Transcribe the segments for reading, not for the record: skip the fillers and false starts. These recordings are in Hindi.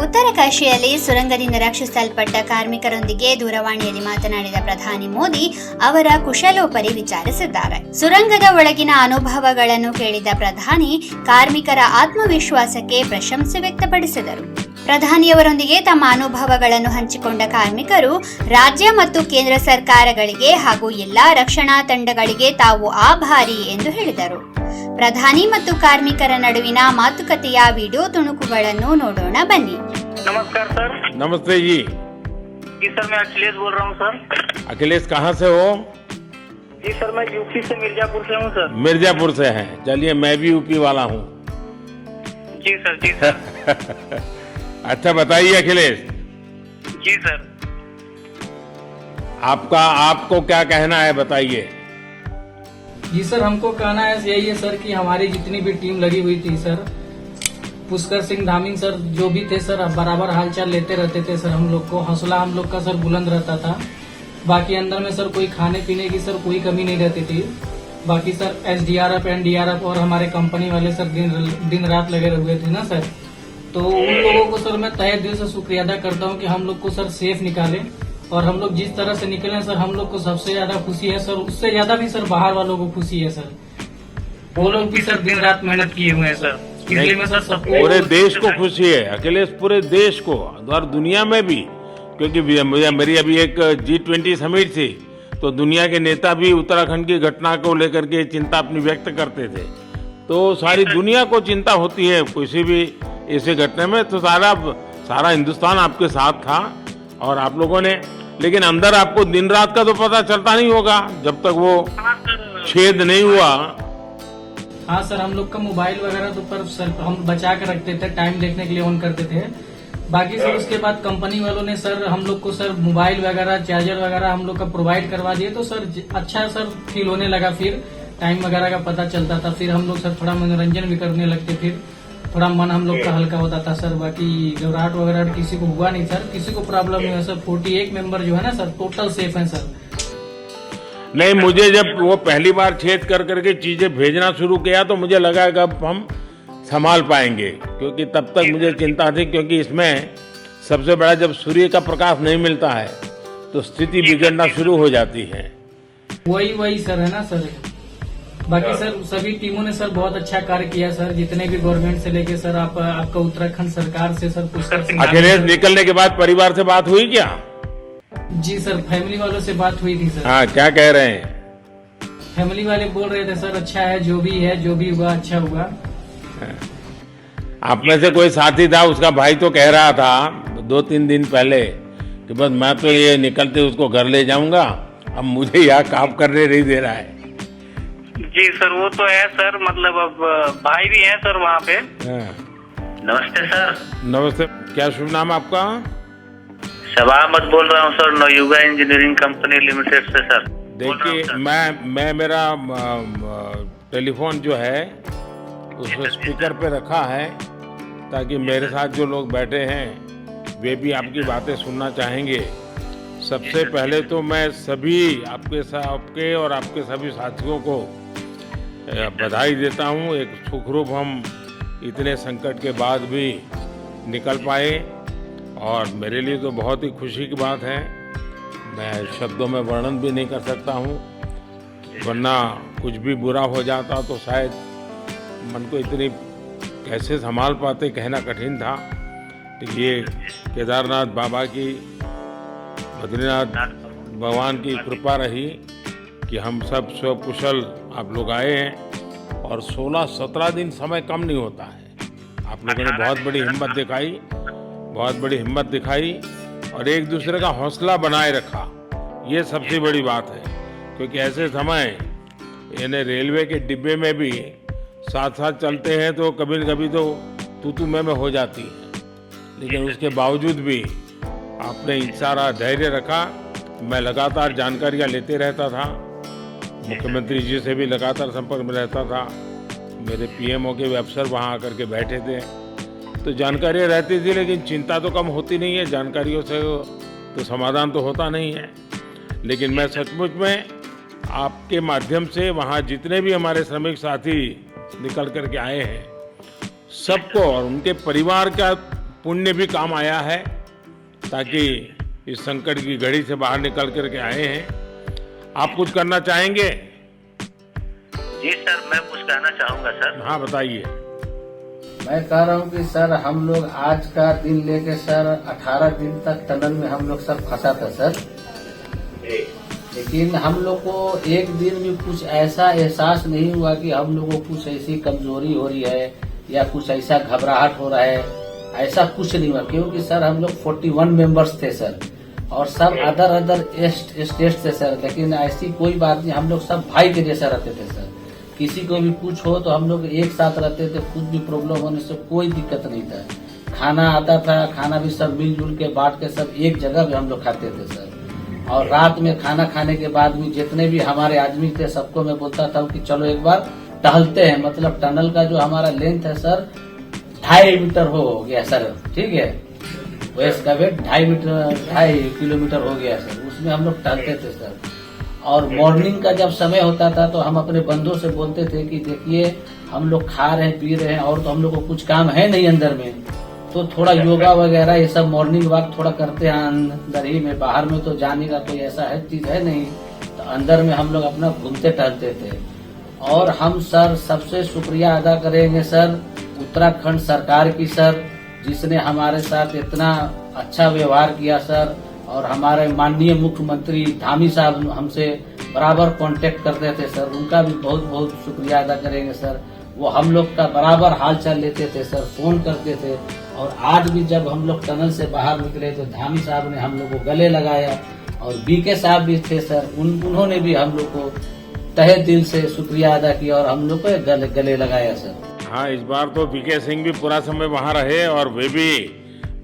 ಉತ್ತರಕಾಶಿಯಲ್ಲಿ ಸುರಂಗದಿಂದ ರಕ್ಷಿಸಲ್ಪಟ್ಟ ಕಾರ್ಮಿಕರೊಂದಿಗೆ ದೂರವಾಣಿಯಲ್ಲಿ ಮಾತನಾಡಿದ ಪ್ರಧಾನಿ ಮೋದಿ ಅವರ ಕುಶಲೋಪರಿ ವಿಚಾರಿಸಿದ್ದಾರೆ. ಸುರಂಗದ ಒಳಗಿನ ಅನುಭವಗಳನ್ನು ಕೇಳಿದ ಪ್ರಧಾನಿ ಕಾರ್ಮಿಕರ ಆತ್ಮವಿಶ್ವಾಸಕ್ಕೆ ಪ್ರಶಂಸೆ ವ್ಯಕ್ತಪಡಿಸಿದರು. ಪ್ರಧಾನಿಯವರೊಂದಿಗೆ ತಮ್ಮ ಅನುಭವಗಳನ್ನು ಹಂಚಿಕೊಂಡ ಕಾರ್ಮಿಕರು ರಾಜ್ಯ ಮತ್ತು ಕೇಂದ್ರ ಸರ್ಕಾರಗಳಿಗೆ ಹಾಗೂ ಎಲ್ಲಾ ರಕ್ಷಣಾ ತಂಡಗಳಿಗೆ ತಾವು ಆಭಾರಿ ಎಂದು ಹೇಳಿದರು. ಪ್ರಧಾನಿ ಮತ್ತು ಕಾರ್ಮಿಕರ ನಡುವಿನ ಮಾತುಕತೆಯ ವಿಡಿಯೋ ತುಣುಕುಗಳನ್ನು ನೋಡೋಣ ಬನ್ನಿ. नमस्कार सर। नमस्ते जी। जी सर, मैं अखिलेश बोल रहा हूँ सर। अखिलेश कहाँ से हो? जी सर, मैं यूपी से मिर्जापुर से हूँ सर। मिर्जापुर से हैं। चलिए, मैं भी यूपी वाला हूँ। जी सर, जी सर। अच्छा बताइए अखिलेश, जी सर। आपको क्या कहना है, बताइए। जी सर, हमको कहना है यही है सर कि हमारी जितनी भी टीम लगी हुई थी सर, पुष्कर सिंह धामीन सर जो भी थे सर, बराबर हालचाल लेते रहते थे सर। हम लोग को हौसला हम लोग का सर बुलंद रहता था। बाकी अंदर में सर कोई खाने पीने की सर कोई कमी नहीं रहती थी। बाकी सर SDRF NDRF और हमारे कंपनी वाले सर दिन रात लगे हुए थे ना सर। तो उन लोगों को सर मैं तहे दिल से शुक्रिया अदा करता हूँ कि हम लोग को सर सेफ निकाले। और हम लोग जिस तरह से निकले सर, हम लोग को सबसे ज्यादा खुशी है सर। उससे ज्यादा भी सर बाहर वालों को खुशी है सर। वो लोग भी सर दिन रात मेहनत किए हुए हैं सर। इसलिए मैं सर सबको, पूरे देश को खुशी है अखिलेश, पूरे देश को और दुनिया में भी, क्योंकि मेरी अभी एक G20 समिट थी, तो दुनिया के नेता भी उत्तराखंड की घटना को लेकर के चिंता अपनी व्यक्त करते थे। तो सारी दुनिया को चिंता होती है किसी भी ऐसे घटने में, तो सारा हिंदुस्तान आपके साथ था और आप लोगों ने, लेकिन अंदर आपको दिन रात का तो पता चलता नहीं होगा जब तक वो छेद नहीं हुआ। हाँ सर, हम लोग का मोबाइल वगैरह तो पर सर हम बचा कर रखते थे, टाइम देखने के लिए ऑन करते थे। बाकी सर उसके बाद कंपनी वालों ने सर हम लोग को सर मोबाइल वगैरह चार्जर वगैरह हम लोग का प्रोवाइड करवा दिए। तो सर अच्छा सर फील होने लगा, फिर टाइम वगैरह का पता चलता था। फिर हम लोग सर थोड़ा मनोरंजन भी करने लगते, फिर थोड़ा मन हम लोग का हल्का होता था सर। बाकी घबराहट वगैरह किसी को हुआ नहीं सर, किसी को प्रॉब्लम नहीं हुआ सर। 48 मेंबर जो है ना सर, टोटल सेफ है सर। नहीं, मुझे जब वो पहली बार छेद कर करके चीजें भेजना शुरू किया तो मुझे लगा कि अब हम संभाल पाएंगे, क्योंकि तब तक मुझे चिंता थी, क्योंकि इसमें सबसे बड़ा जब सूर्य का प्रकाश नहीं मिलता है तो स्थिति बिगड़ना शुरू हो जाती है। वही सर है ना सर। बाकी सर सभी टीमों ने सर बहुत अच्छा कार्य किया सर, जितने भी गवर्नमेंट से लेके सर आपका उत्तराखंड सरकार से सर पुष्कर सिंह। अखिलेश, निकलने के बाद परिवार से बात हुई क्या? जी सर, फैमिली वालों से बात हुई थी सर। हाँ, क्या कह रहे हैं? फैमिली वाले बोल रहे थे सर अच्छा है, जो भी हुआ अच्छा हुआ। आप में से कोई साथी था, उसका भाई तो कह रहा था 2-3 दिन पहले कि बस मैं तो ये निकलते उसको घर ले जाऊंगा, अब मुझे यहाँ काम करने नहीं दे रहा है। जी सर, वो तो है सर, मतलब अब भाई भी है सर वहाँ पे। नमस्ते सर। नमस्ते, क्या शुभ नाम आपका? शबा अहमद बोल रहा हूँ sir, Navayuga engineering company limited से सर। देखिए, मैं मेरा टेलीफोन जो है उसको स्पीकर पे रखा है, ताकि मेरे साथ जो लोग बैठे हैं वे भी आपकी बातें सुनना चाहेंगे। सबसे पहले तो मैं सभी आपके और आपके सभी साथियों को बधाई देता हूँ। एक सुखरूप हम इतने संकट के बाद भी निकल पाए, और मेरे लिए तो बहुत ही खुशी की बात है। मैं शब्दों में वर्णन भी नहीं कर सकता हूँ, वरना कुछ भी बुरा हो जाता तो शायद मन को इतनी कैसे संभाल पाते, कहना कठिन था। तो ये केदारनाथ बाबा की, बद्रीनाथ भगवान की कृपा रही कि हम सब स्वकुशल आप लोग आए हैं, और 16-17 दिन समय कम नहीं होता है। आप लोगों ने बहुत बड़ी हिम्मत दिखाई और एक दूसरे का हौसला बनाए रखा, ये सबसे बड़ी बात है। क्योंकि ऐसे समय यानी रेलवे के डिब्बे में भी साथ साथ चलते हैं तो कभी न कभी तो तू मैं हो जाती है, लेकिन उसके बावजूद भी आपने सारा धैर्य रखा। मैं लगातार जानकारियाँ लेते रहता था, मुख्यमंत्री जी से भी लगातार संपर्क में रहता था, मेरे PMO के अफसर वहाँ आकर के बैठे थे, तो जानकारियाँ रहती थी, लेकिन चिंता तो कम होती नहीं है। जानकारियों से तो समाधान तो होता नहीं है। लेकिन मैं सचमुच में आपके माध्यम से वहाँ जितने भी हमारे श्रमिक साथी निकल करके आए हैं, सबको और उनके परिवार का पुण्य भी काम आया है, ताकि इस संकट की घड़ी से बाहर निकल करके आए हैं। आप कुछ करना चाहेंगे? जी सर, मैं कुछ कहना चाहूँगा सर। हाँ, बताइए। मैं कह रहा हूँ कि सर हम लोग आज का दिन लेके सर 18 दिन तक टनल में हम लोग सब फंसा था सर, लेकिन हम लोग को एक दिन भी कुछ ऐसा एहसास नहीं हुआ कि हम लोगों को कुछ ऐसी कमजोरी हो रही है या कुछ ऐसा घबराहट हो रहा है। ऐसा कुछ नहीं हुआ, क्योंकि सर हम लोग 41 मेंबर्स थे सर, और सब अदर स्टेट से सर, लेकिन ऐसी कोई बात नहीं, हम लोग सब भाई के जैसा रहते थे सर। किसी को भी कुछ हो तो हम लोग एक साथ रहते थे, कुछ भी प्रॉब्लम होने से कोई दिक्कत नहीं था। खाना आता था, खाना भी सब मिलजुल के बांट के सब एक जगह भी हम लोग खाते थे सर। और रात में खाना खाने के बाद भी जितने भी हमारे आदमी थे सबको मैं बोलता था कि चलो एक बार टहलते हैं। मतलब टनल का जो हमारा लेंथ है सर 2.5 मीटर हो गया सर, ठीक है, वेस्ट का वेट 2.5 किलोमीटर हो गया सर। उसमें हम लोग टहलते थे सर। और मॉर्निंग का जब समय होता था तो हम अपने बंधुओं से बोलते थे कि देखिए हम लोग खा रहे हैं, पी रहे हैं, और तो हम लोग को कुछ काम है नहीं अंदर में, तो थोड़ा योगा वगैरह ये सब मॉर्निंग वॉक थोड़ा करते हैं अंदर ही में। बाहर में तो जाने का कोई ऐसा है चीज है नहीं, तो अंदर में हम लोग अपना घूमते टहलते थे। और हम सर सबसे शुक्रिया अदा करेंगे सर उत्तराखंड सरकार की सर, जिसने हमारे साथ इतना अच्छा व्यवहार किया सर। और हमारे माननीय मुख्यमंत्री धामी साहब हमसे बराबर कांटेक्ट करते थे सर, उनका भी बहुत बहुत शुक्रिया अदा करेंगे सर। वो हम लोग का बराबर हाल चाल लेते थे सर, फोन करते थे। और आज भी जब हम लोग टनल से बाहर निकले तो धामी साहब ने हम लोग को गले लगाया, और बीके साहब भी थे सर, उन्होंने भी हम लोग को तहे दिल से शुक्रिया अदा किया और हम लोग को गले लगाया सर। हाँ, इस बार तो बीके सिंह भी पूरा समय वहाँ रहे, और वे भी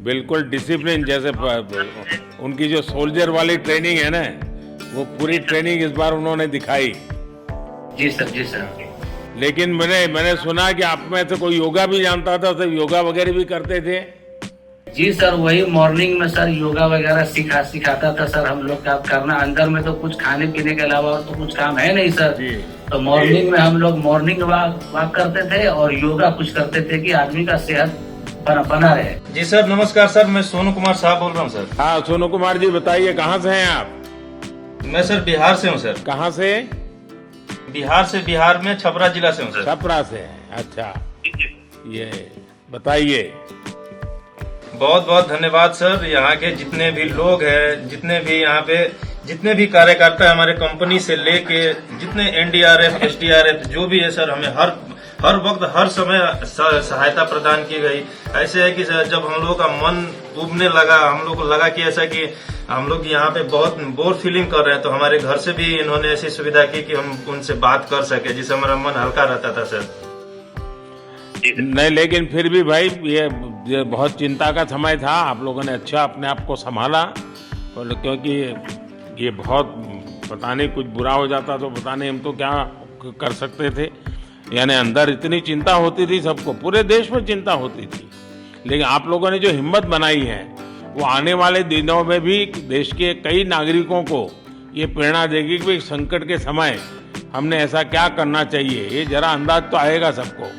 बिल्कुल डिसिप्लिन, जैसे उनकी जो सोल्जर वाली ट्रेनिंग है ना, वो पूरी ट्रेनिंग इस बार उन्होंने दिखाई। जी सर, जी सर। लेकिन मैंने सुना कि आप में से कोई योगा भी जानता था, तो योगा वगैरह भी करते थे? जी सर, वही मॉर्निंग में सर योगा वगैरह सिखाता था सर हम लोग का करना। अंदर में तो कुछ खाने पीने के अलावा और तो कुछ काम है नहीं सर जी। तो मॉर्निंग में हम लोग मॉर्निंग वॉक करते थे और योगा कुछ करते थे कि आदमी का सेहत बना रहे। जी सर, नमस्कार सर, मैं सोनू कुमार साहब बोल रहा हूँ सर। हाँ, सोनू कुमार जी बताइए, कहाँ से हैं आप? मैं सर बिहार से हूँ सर। कहाँ से? बिहार में छपरा जिला से हूँ सर। छपरा से हैं, अच्छा। ये बताइए। बहुत बहुत धन्यवाद सर। यहाँ के जितने भी लोग हैं, जितने भी यहाँ पे जितने भी कार्यकर्ता हमारे कंपनी से लेके जितने NDRF SDRF जो भी है सर, हमें हर वक्त हर समय सहायता प्रदान की गई। ऐसे है कि सर जब हम लोगों का मन उबने लगा, हम लोग को लगा कि ऐसा कि हम लोग यहाँ पे बहुत बोर फीलिंग कर रहे हैं, तो हमारे घर से भी इन्होंने ऐसी सुविधा की कि हम उनसे बात कर सके, जिससे हमारा मन हल्का रहता था सर। नहीं, लेकिन फिर भी भाई ये बहुत चिंता का समय था। आप लोगों ने अच्छा अपने आप को संभाला, और क्योंकि ये बहुत पता नहीं कुछ बुरा हो जाता तो पता नहीं हम तो क्या कर सकते थे। यानी अंदर इतनी चिंता होती थी सबको, पूरे देश में चिंता होती थी, लेकिन आप लोगों ने जो हिम्मत बनाई है वो आने वाले दिनों में भी देश के कई नागरिकों को ये प्रेरणा देगी कि संकट के समय हमने ऐसा क्या करना चाहिए। ये जरा अंदाज तो आएगा सबको।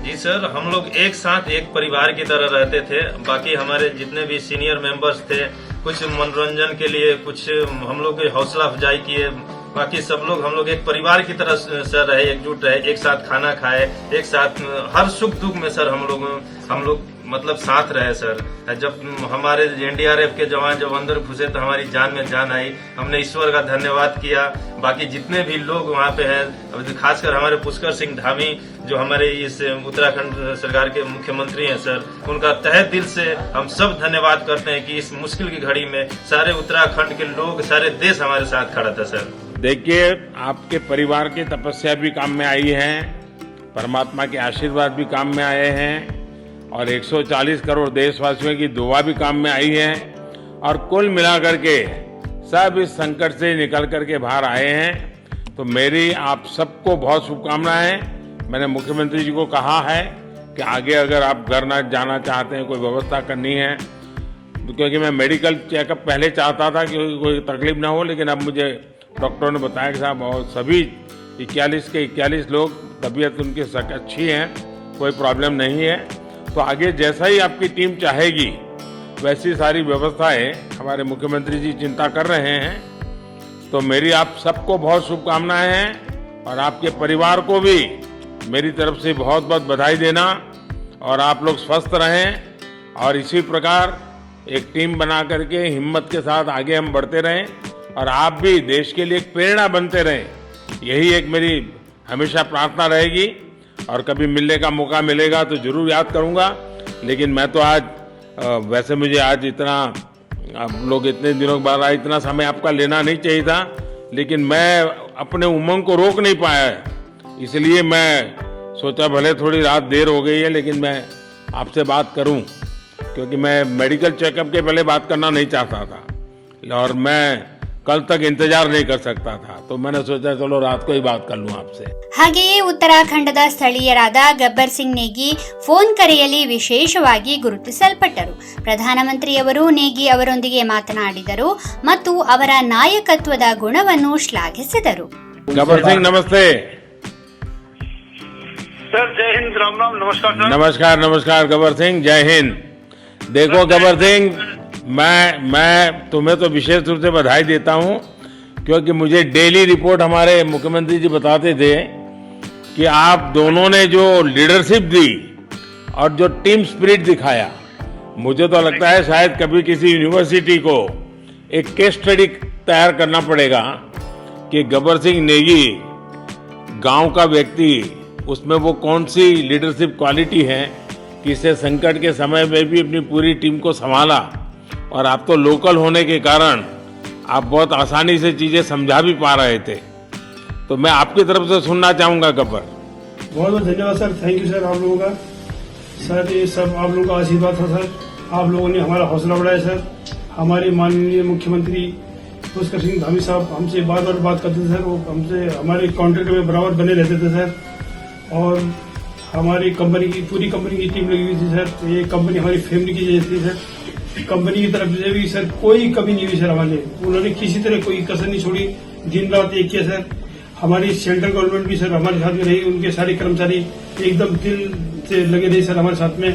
जी सर, हम लोग एक साथ एक परिवार की तरह रहते थे। बाकी हमारे जितने भी सीनियर मेंबर्स थे, कुछ मनोरंजन के लिए, कुछ हम लोग की हौसला अफजाई किए। बाकी सब लोग हम लोग एक परिवार की तरह सर रहे, एकजुट रहे, एक साथ खाना खाए, एक साथ हर सुख दुख में सर हम लोग मतलब साथ रहे सर। जब हमारे NDRF के जवान जब अंदर घुसे तो हमारी जान में जान आई, हमने ईश्वर का धन्यवाद किया। बाकी जितने भी लोग वहाँ पे हैं, खासकर हमारे पुष्कर सिंह धामी जो हमारे इस उत्तराखंड सरकार के मुख्यमंत्री हैं सर, उनका तहे दिल से हम सब धन्यवाद करते हैं कि इस मुश्किल की घड़ी में सारे उत्तराखंड के लोग, सारे देश हमारे साथ खड़ा था सर। देखिए, आपके परिवार की तपस्या भी काम में आई है, परमात्मा के आशीर्वाद भी काम में आए हैं, और 140 करोड़ देशवासियों की दुआ भी काम में आई है, और कुल मिलाकर के सब इस संकट से निकल करके बाहर आए हैं। तो मेरी आप सबको बहुत शुभकामनाएं। मैंने मुख्यमंत्री जी को कहा है कि आगे अगर आप घर ना जाना चाहते हैं, कोई व्यवस्था करनी है, क्योंकि मैं मेडिकल चेकअप पहले चाहता था कि कोई तकलीफ ना हो, लेकिन अब मुझे डॉक्टरों ने बताया कि साहब और सभी 41 के 41 लोग तबीयत उनकी अच्छी है, कोई प्रॉब्लम नहीं है। तो आगे जैसा ही आपकी टीम चाहेगी वैसी सारी व्यवस्थाएं हमारे मुख्यमंत्री जी चिंता कर रहे हैं। तो मेरी आप सबको बहुत शुभकामनाएं हैं और आपके परिवार को भी मेरी तरफ से बहुत बहुत बधाई देना और आप लोग स्वस्थ रहें और इसी प्रकार एक टीम बना करके हिम्मत के साथ आगे हम बढ़ते रहें और आप भी देश के लिए एक प्रेरणा बनते रहें। यही एक मेरी हमेशा प्रार्थना रहेगी और कभी मिलने का मौका मिलेगा तो जरूर याद करूंगा। लेकिन मैं तो आज वैसे मुझे आज इतना आप लोग इतने दिनों बाद आए, इतना समय आपका लेना नहीं चाहिए था, लेकिन मैं अपने उमंग को रोक नहीं पाया है, इसलिए मैं सोचा भले थोड़ी रात देर हो गई है लेकिन मैं आपसे बात करूं, क्योंकि मैं मेडिकल चेकअप के पहले बात करना नहीं चाहता था और मैं कल तक इंतजार नहीं कर सकता था, तो मैंने सोचा चलो रात को ही बात कर लूं आपसे। ಹಾಗೆಯೇ ಉತ್ತರಾಖಂಡದ ಸ್ಥಳೀಯರಾದ ಗಬ್ಬರ್ ಸಿಂಗ್ ನೇಗಿ ಫೋನ್ ಕರೆಯಲ್ಲಿ ವಿಶೇಷವಾಗಿ ಗುರುತಿಸಲ್ಪಟ್ಟರು. ಪ್ರಧಾನಮಂತ್ರಿಯವರು ನೇಗಿ ಅವರೊಂದಿಗೆ ಮಾತನಾಡಿದರು ಮತ್ತು ಅವರ ನಾಯಕತ್ವದ ಗುಣವನ್ನು ಶ್ಲಾಘಿಸಿದರು. गब्बर सिंह नमस्ते। सर जय हिंद, राम राम, नमस्कार सर। नमस्कार नमस्कार गब्बर सिंह, जय हिंद। देखो गब्बर सिंह, मैं तुम्हें तो विशेष रूप से बधाई देता हूं, क्योंकि मुझे डेली रिपोर्ट हमारे मुख्यमंत्री जी बताते थे कि आप दोनों ने जो लीडरशिप दी और जो टीम स्पिरिट दिखाया, मुझे तो लगता है शायद कभी किसी यूनिवर्सिटी को एक केस स्टडी तैयार करना पड़ेगा कि गब्बर सिंह नेगी गांव का व्यक्ति, उसमें वो कौन सी लीडरशिप क्वालिटी है कि इसे संकट के समय में भी अपनी पूरी टीम को संभाला और आप तो लोकल होने के कारण आप बहुत आसानी से चीजें समझा भी पा रहे थे। तो मैं आपकी तरफ से सुनना चाहूंगा गब्बर। बहुत बहुत धन्यवाद सर, थैंक यू सर आप लोगों का। सर ये सब आप लोगों का आशीर्वाद था सर, आप लोगों ने हमारा हौसला बढ़ाया सर। हमारे माननीय मुख्यमंत्री पुष्कर सिंह धामी साहब हमसे बार बार बात करते थे सर, वो हमसे हमारे कॉन्ट्रैक्ट में बराबर बने रहते थे सर। और हमारी कंपनी की पूरी कंपनी की टीम लगी हुई थी सर, ये कंपनी हमारी फैमिली की जैसी थी सर। कंपनी की तरफ से भी सर कोई कमी नहीं हुई सर हमारे, उन्होंने किसी तरह कोई कसर नहीं छोड़ी, दिन रात एक किया सर। हमारी सेंट्रल गवर्नमेंट भी सर हमारे साथ में रही, उनके सारे कर्मचारी एकदम दिल से लगे रहे सर हमारे साथ में।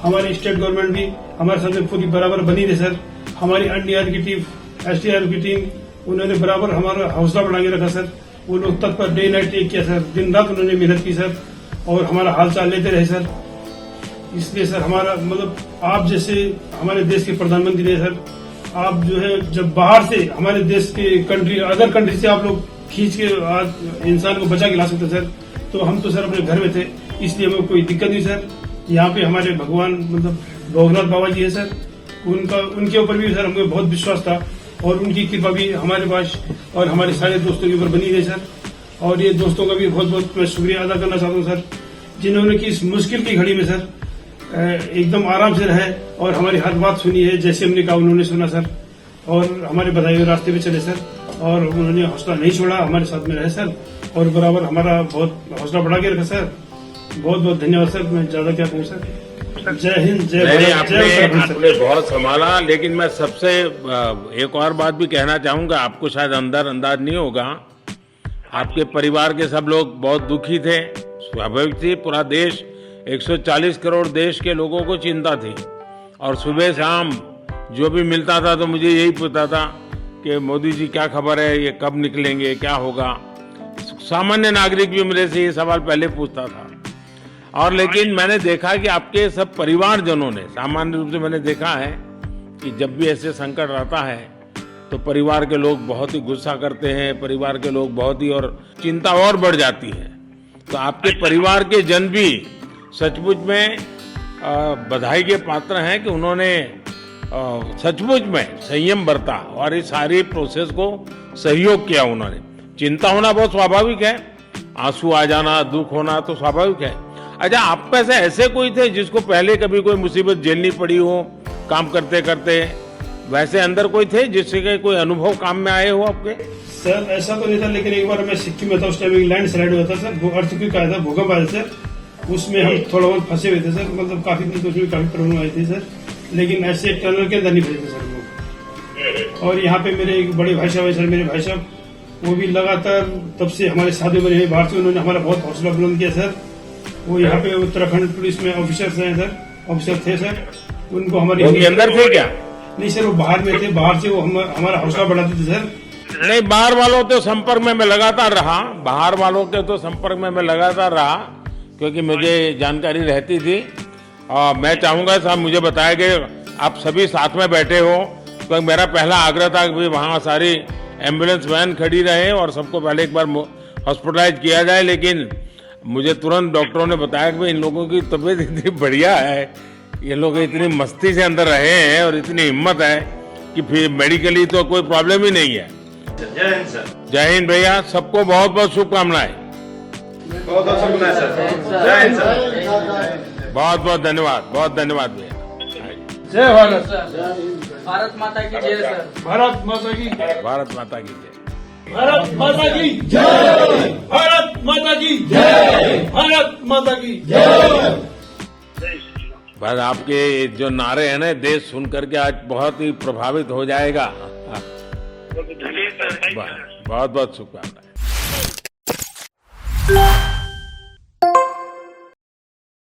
हमारी स्टेट गवर्नमेंट भी हमारे साथ में पूरी बराबर बनी रही सर। हमारी एनडीआर की टीम, एसडीआर की टीम, उन्होंने बराबर हमारा हौसला बढ़ा के रखा सर। वो लोग तत्पर डे नाइट एक किया सर, दिन रात उन्होंने मेहनत की सर और हमारा हाल चाल लेते रहे सर। इसलिए सर हमारा मतलब आप जैसे हमारे देश के प्रधानमंत्री रहे सर, आप जो है जब बाहर से हमारे देश के कंट्री अदर कंट्री से आप लोग खींच के आज इंसान को बचा के ला सकते सर, तो हम तो सर अपने घर में थे, इसलिए हमें कोई दिक्कत नहीं सर। यहाँ पे हमारे भगवान मतलब भोगनाथ बाबा जी है सर, उनके ऊपर भी सर हमको बहुत विश्वास था और उनकी कृपा भी हमारे पास और हमारे सारे दोस्तों के ऊपर बनी रही सर। और ये दोस्तों का भी बहुत बहुत मैं शुक्रिया अदा करना चाहता हूँ सर, जिन्होंने कि इस मुश्किल की घड़ी में सर एकदम आराम से रहे और हमारी हर बात सुनी है, जैसे हमने कहा उन्होंने सुना सर और हमारे बताए हुए रास्ते पे चले सर और उन्होंने हौसला नहीं छोड़ा, हमारे साथ में रहे सर और बराबर हमारा बहुत हौसला बढ़ा के रखा सर। बहुत बहुत धन्यवाद सर, मैं ज्यादा क्या कहूँ सर। जय हिंद, जय भारत, जय उत्तराखंड आपने बहुत संभाला, लेकिन मैं सबसे एक और बात भी कहना चाहूंगा, आपको शायद अंदाज नहीं होगा, आपके परिवार के सब लोग बहुत दुखी थे, स्वाभाविक थी। पूरा देश 140 करोड़ देश के लोगों को चिंता थी और सुबह शाम जो भी मिलता था तो मुझे यही पूछता था कि मोदी जी क्या खबर है, ये कब निकलेंगे, क्या होगा। सामान्य नागरिक भी मेरे से ये सवाल पहले पूछता था। और लेकिन मैंने देखा कि आपके सब परिवारजनों ने, सामान्य रूप से मैंने देखा है कि जब भी ऐसे संकट आता है तो परिवार के लोग बहुत ही गुस्सा करते हैं, परिवार के लोग बहुत ही और चिंता और बढ़ जाती है। तो आपके परिवार के जन भी सचमुच में बधाई के पात्र हैं कि उन्होंने सचमुच में संयम बरता और इस सारी प्रोसेस को सहयोग किया। उन्होंने चिंता होना बहुत स्वाभाविक है, आंसू आ जाना, दुख होना तो स्वाभाविक है। अच्छा, आप में से ऐसे कोई थे जिसको पहले कभी कोई मुसीबत झेलनी पड़ी हो काम करते करते, वैसे अंदर कोई थे जिससे कोई अनुभव काम में आए हो आपके? सर ऐसा तो नहीं था, लेकिन एक बार मैं सिक्किम में था, उस टाइम एक लैंड स्लाइड हुआ था सर, अर्थक्वेक आया था, भूकंप आया सर, उसमें हम थोड़ा बहुत फंसे हुए थे सर, मतलब काफी दिन तो उसमें काफी प्रॉब्लम आई थी सर, लेकिन ऐसे टनल के अंदर नहीं फंसे थे सर लोग। और यहाँ पे मेरे एक बड़े भाई साहब है सर, मेरे भाई साहब वो भी लगातार तब से हमारे साथ बने हैं बाहर से, उन्होंने हमारा बहुत हौसला बुलंद किया सर। वो यहाँ पे उत्तराखंड पुलिस में ऑफिसर्स हैं सर ऑफिसर थे सर, उनको हमारी वो भी अंदर थे क्या? नहीं सर, वो बाहर में थे, बाहर से वो हमारा हौसला बढ़ाते थे सर। नहीं, बाहर वालों के संपर्क में मैं लगातार रहा, बाहर वालों के तो संपर्क में मैं लगातार रहा, क्योंकि मुझे जानकारी रहती थी। और मैं चाहूंगा साहब, मुझे बताया कि आप सभी साथ में बैठे हो, तो मेरा पहला आग्रह था कि वहाँ सारी एम्बुलेंस वैन खड़ी रहे और सबको पहले एक बार हॉस्पिटलाइज किया जाए। लेकिन मुझे तुरंत डॉक्टरों ने बताया कि इन लोगों की तबीयत इतनी बढ़िया है, ये लोग इतनी मस्ती से अंदर रहे हैं और इतनी हिम्मत है कि फिर मेडिकली तो कोई प्रॉब्लम ही नहीं है। जय हिंद सर। जय हिंद भैया, सबको बहुत बहुत शुभकामनाएं। बहुत बहुत शुभकामनाएं सर। जय हिंद सर। बहुत बहुत धन्यवाद, बहुत धन्यवाद भैया। जय भारत। भारत माता की जय सर। भारत माता की, भारत माता की जय। भारत माता की जय, भारत माता की जय, भारत माता की जय। बस आपके जो नारे हैं ना, देश सुन करके आज बहुत ही प्रभावित हो जाएगा। जी सर, बहुत बहुत शुभकामनाएं।